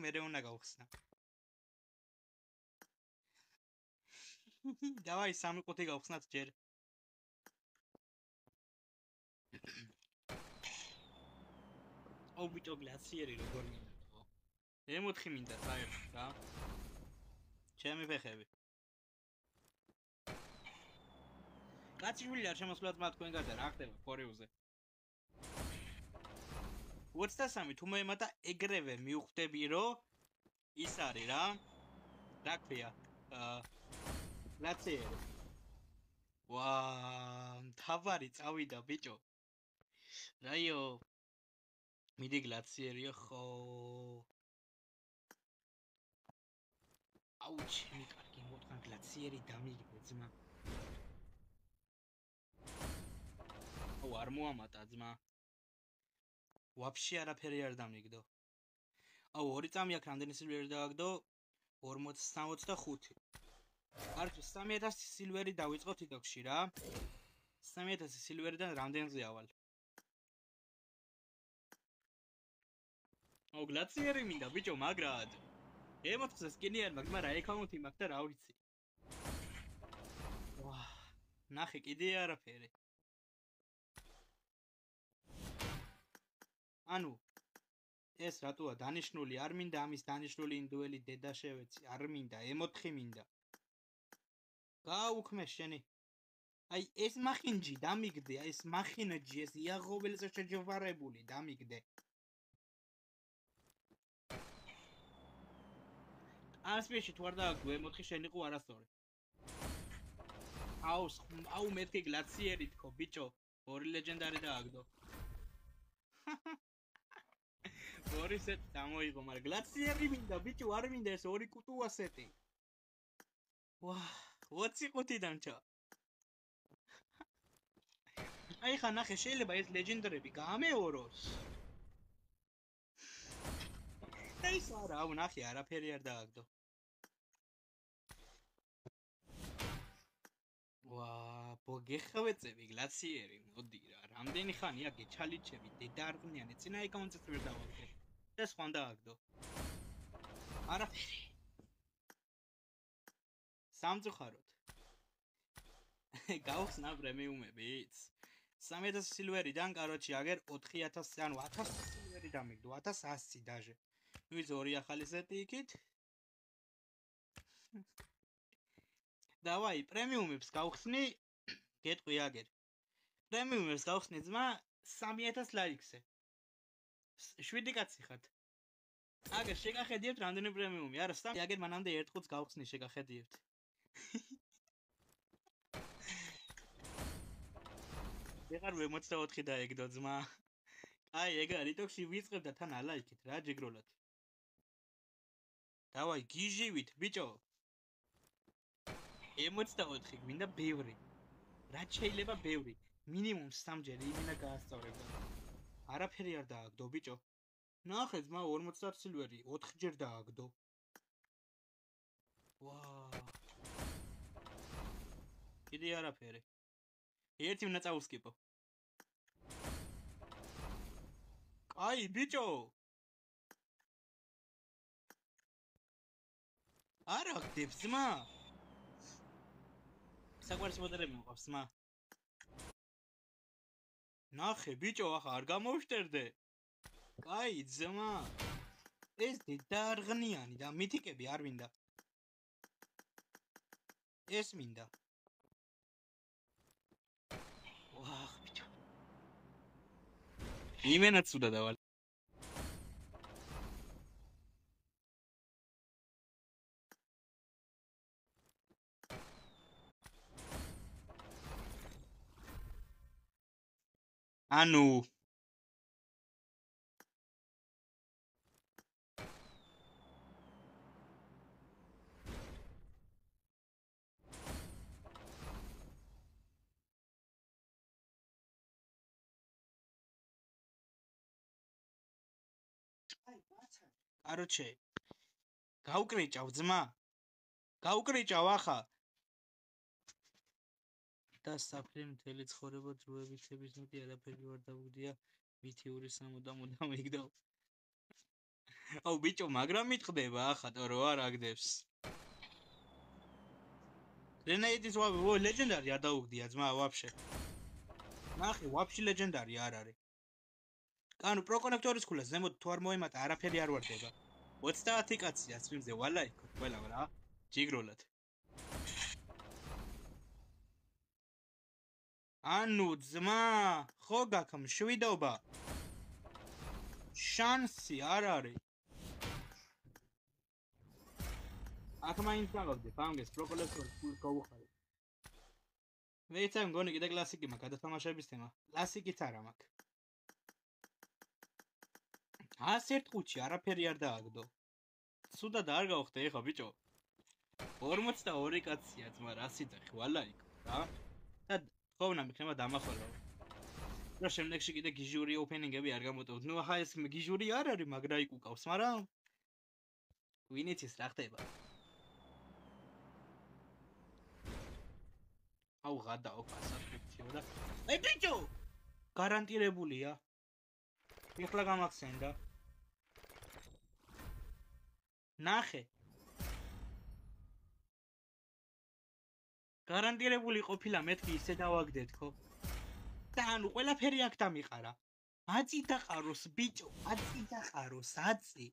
მერე უნდა გავხსნა. დავაი 3-5 გავხსნათ ჯერ. ბიჭო გლაციერი როგორ მინდა? M4 მინდა საერთოდ რა. ჩემი ფეხები. კაცი არ შემოსვლად მათ თქვენ გარდა რა ხდება ფორიუზე? 23 თუ მე მათა ეგრევე მივხვდები რომ ის არის რა. რა ქვია? გლაციერი. თავარი წავიდა ბიჭო. რაიო მიდი გლაციერიო ხო. აუ ჩემი კარგი მოთხან გლაციერი დამიგდე ძმა. აუ არ მოამატა ძმა. ვაფშე არაფერი არ დამიგდო. აუ 2 წამი აქ რამდენი სილვერი დააგდო? 65. კარგი 3000 სილვერი დავიწყო TikTok-ში რა. 3000 სილვერიდან რამდენზე ავალ? აუ გლაციერი მინდა ბიჭო მაგრად. M4-ს სკინი არ მაქვს, მაგრამ ეკაუნტი მაქვს და რა ვიცი. ნახე კიდე არაფერი. ანუ ეს რატოა დანიშნული არ მინდა ამის დანიშნული ინდუელი დედა შევეცი არ მინდა M4 მინდა. გაუქმე შენი. აი ეს მახინჯი დამიგდე, აი ეს მახინჯი ეს იაღოველზე შეჯვარებული დამიგდე. ასპიში თუ არ დააგდო M4 შენ იყო არასწორი. აუ მეთქი გლაციერი თქო ბიჭო, 2 ლეგენდარი დააგდო. ორი სეტი დამოიღო, მაგრამ გლაციერი მინდა ბიჭო, არ მინდა ეს 2 კუტუა სეტი. 25 დამჭა. აი ხა ნახე შეიძლება ეს ლეგენდარები გამეოროს. ეს არა, აუ ნახე არაფერი არ დააგდო. გეხავეწები გლაციერი, მოდი რა. რამდენი ხანია გეჩალიჩები, დედა არყნიანი, წინა ეკაუნტზე ვერ დავაგდე. და სხვა დააგდო. არაფერი. სამწუხაროდ. გავხსნა პრემიუმებიც. 3000 სილვერიდან, კაროჩი, აგერ 4000, ანუ 1000 სილვერი დამიგდო, 1100 დაჟე. ვიც 2 ახალი სეტი იქით. დავაი, პრემიუმებს გავხსნი, გეტყვი აგერ. პრემიუმებს გავხსნი ძმა 3000 ლაიქზე. 7 კაცი ხართ. აგერ შეგახედიებთ რამდენი პრემიუმი? არა, სამ აგერ მანამდე 1 ხუთს გავხსნი შეგახედიებთ. ეხარ 64 დაეგდო ძმა. აი, ეგ არის TikTok-ში ვიწყებ და თან ალაიქით რა ჯეგროლად. დავაი, გიჟივით, ბიჭო. 64 გვინდა ბევრი. რა შეიძლება ბევრი? მინიმუმ 3ჯერ იმინა გაასწორებდა. არაფერი არ დააგდო, ბიჭო. ნახე ძმა 50 სილვერი, 4ჯერ დააგდო. კიდე არაფერი. ერთი უნდა წავუსკიპო. აი, ბიჭო. არა გდებს ძმა. საყვარლის მოდერები მოყავს ძმა. ნახე ბიჭო, ახლა არ გამოვშტერდე. კაი ძმა. ეს დედა არღნიანი და მითიკები არ მინდა. ეს მინდა. ბიჭო. იმენაც უდა დავალ. ანუ კაროჩე გავკრიჭავ ძმა. გავკრიჭავ ახლა. და საფრე მთელი ცხოვრება დროებითების ნოტი არაფერი ვარ დავუგდია მითიური სამუდამოდ ამიგდო. აუ ბიჭო, მაგრამ მიტყდება ახატო რო არ აგდებს. რენაიდის ლეგენდარი არ დაუგდია ძმა ვაფშე. ნახე, ვაფშე ლეგენდარი არ არის. ანუ პროკონექტორის ქულა ზემოთ თუ არ მოემატა, არაფერი არ ვარდება. 30 კაცია სტრიმზე ვალაიქო, ყველა რა. ჯიგროლად. ანუ ძმა, ხო გაქვს მშვიდობა. შანსი არ არის. აქ მაინც გავაგდებ, ამგეს პროკონექტორის ქულს გავუხარებ. ვეიცი მგონი კიდე კლასიკი მაქვს, გადათამაშების თემა. კლასიკიც არა მაქვს. 101 ყუთში არაფერი არ დააგდო. სუდა და არ გავხდე ეხა ბიჭო. 42 კაცია ძმა, რა სიძახი, ვალაიქო, რა. და ხოვნა მიქნება დამახვალო. რა შემდეგში კიდე გიჟური ოპენინგები არ გამოტოვთ. ნუ ახლა ეს გიჟური არ არის, მაგრა იქ უკავს, მაგრამ ვინიც ის რა ხდება. აუ ღადაო გასაკეთებიო და ე ბიჭო! გარანტირებულია. ეხლა გამახსენდა. ნახე. გარანტირებული ყოფილა მეთქი ისე დავაგდეთ ხო? და ანუ ყველაფერი აქ დამიყარა. აწი დაყაროს ბიჭო, აწი დაყაროს, აწი.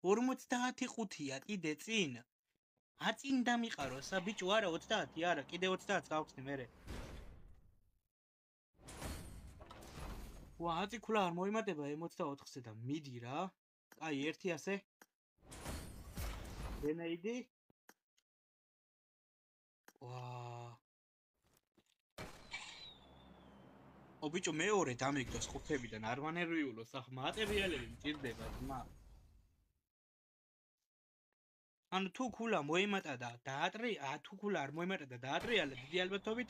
50 ყუთია კიდე წინ. აწინ დამიყაროს, ბიჭო, არა 30, არა, კიდე 30 გავხსნი მერე. ვა, აწი ქულა არ მოიმატება 64-ზე და მიდი რა. აი, ერთი ასე. რენაიდი? ვა. ო ბიჭო, მეორე დამიგდოს ყუთებიდან არ მანერვიულოს, ახ მატერიალები მჭირდება, ძმა. ანუ თუ ქულა მოიმატა და დაატრია, თუ ქულა არ მოიმატა და დაატრიალა, დიდი ალბათობით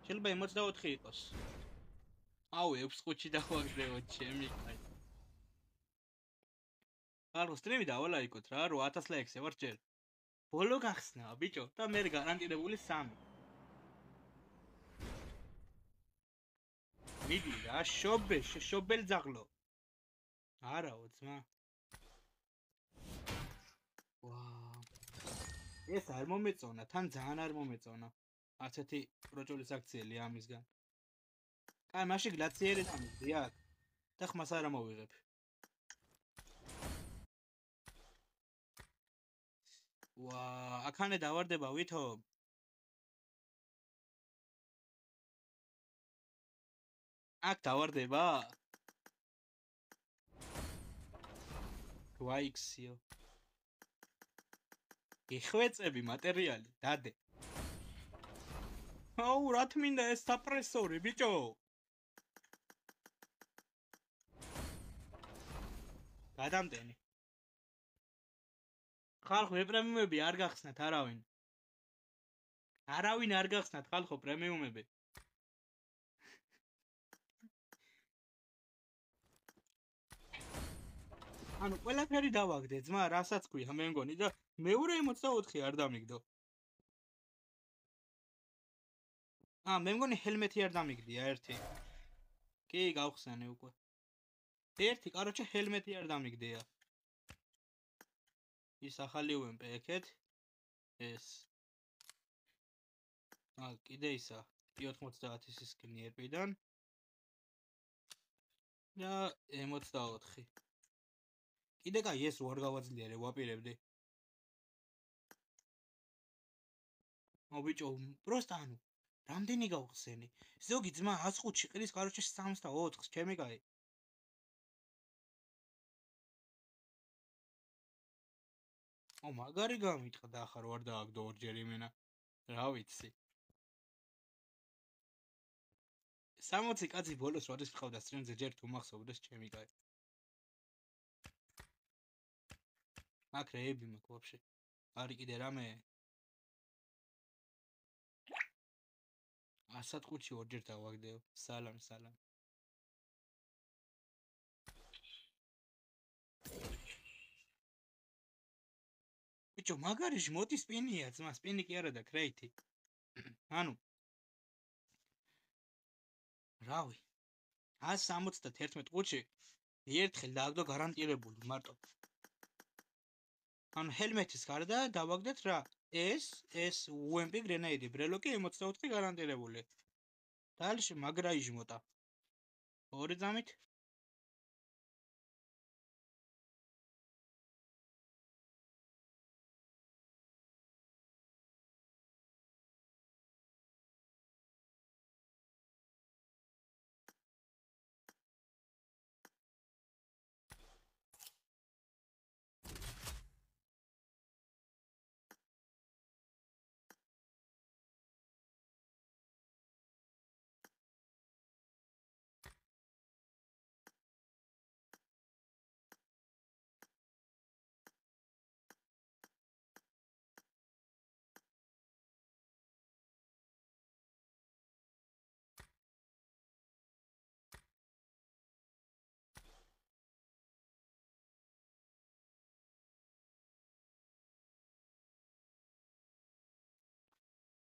შეიძლება 64 იყოს. აუ 6 ყუთში დახვაგდეო ჩემი კაი. ალო სტრიმი დავალაიქოთ რა, რო 1000 ლაიქს ევარ ჯერ. ბოლო გახსნა ბიჭო და მე გარანტირებული 3. მიდი რა, შობელ ძაღლო. არაო ძმა. ვა. ეს არ მომეწონა, თან ძალიან არ მომეწონა. ასეთი პროჭოლის აქციელი ამისგან. აი, მაშინ გლაციერი დამიგდი აქ. და ხმას არ ამოვიღებ. ვა, აქანე დავარდება ვითო. აქ დავარდება? ვაიქსიო. იხვეწები მატერიალი, დადე. აუ, რა თმინდა ეს საპრესორი, ბიჭო? გადამდენი. ხალხო, პრემიუმები არ გახსნათ არავინ. არავინ არ გახსნათ ხალხო პრემიუმები. ანუ ყველაფერი დავაგდე, ძმა, რასაც ქვია, მე მგონი და მეორე 64 არ დამიგდო. მე მგონი ჰელმეტი არ დამიგდია ერთი. კი, გავხსენე უკვე. ერთი, კაროჩე ჰელმეტი არ დამიგდია. ის ახალი UMP ეკეთ. ეს. კიდე ისა, P90-ის სკინი ერპიდან. და 64. კიდე კაი ეს ვარ გავაძლიერე, ვაპირებდი. ბიჭო, პროსტა ანუ რამდენი გავხსენი? ზოგი ძმა 105-ში ყრის, კაროჩე 64-ს, ჩემი კაი. მაგარი გამიტყდა ახლა რო არ დააგდო ორჯერ იმენა. რა ვიცი. 60 კაცი ბოლოს როდის ვყავდა სტრიმზე ჯერ თუ მახსოვდეს ჩემი კაი. აქ რეები მაქვს ვაფშე. არის კიდე რამე? 105-ში ორჯერ დავაგდეო. სალამ. ბიჭო, მაგარი ჟმოტი სპინია, ძმა, სპინი კი არა და კრეითი. ანუ რავი. 171 ყუთში ერთხელ დააგდო გარანტირებული მარტო. ანუ ჰელმეთის გარდა დავაგდეთ რა ეს UMP გრენეიდი ბრელოკი 64 გარანტირებული დალში მაგრა იჟმოტა ორი ძამით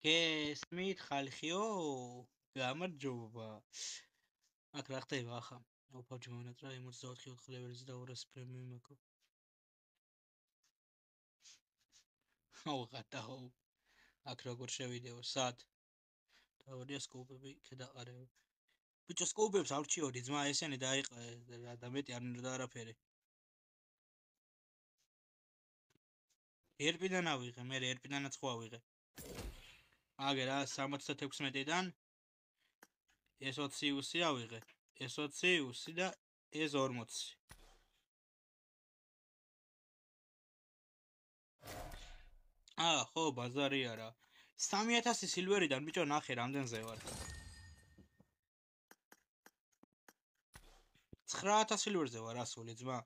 გესმით ხალხიო გამარჯობა აქ რა ხდება ახლა ოფოჯი მონატრა 64 ლეველზე და 200 პრემიუმი მაქვს აუღატაო აქ როგორ შევიდეო სად დავრია სკოპები ქედაყარებ ბიჭო სკოპებს არ ვჩიოდი ძმა ესენი დაიყე და მეტი არ მინდა არაფერი ერპიდან ავიღე მე ერპიდანაც ხო ავიღე აგერ 76-დან ეს 20 იუსი ავიღე ეს 20 იუსი და ეს 40 ხო ბაზარი არა 3000 სილვერიდან ბიჭო ნახე რამდენზე ვარ 9000 სილვერზე ვარ ასული ძმა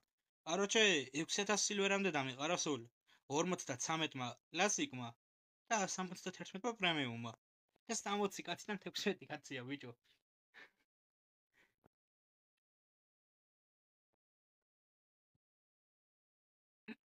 კაროჩე 6000 სილვერამდე დამიყარა სულ 53-მა კლასიკმა და 71-მა პრემიუმმა და 60 კაციდან 16 კაცია ბიჭო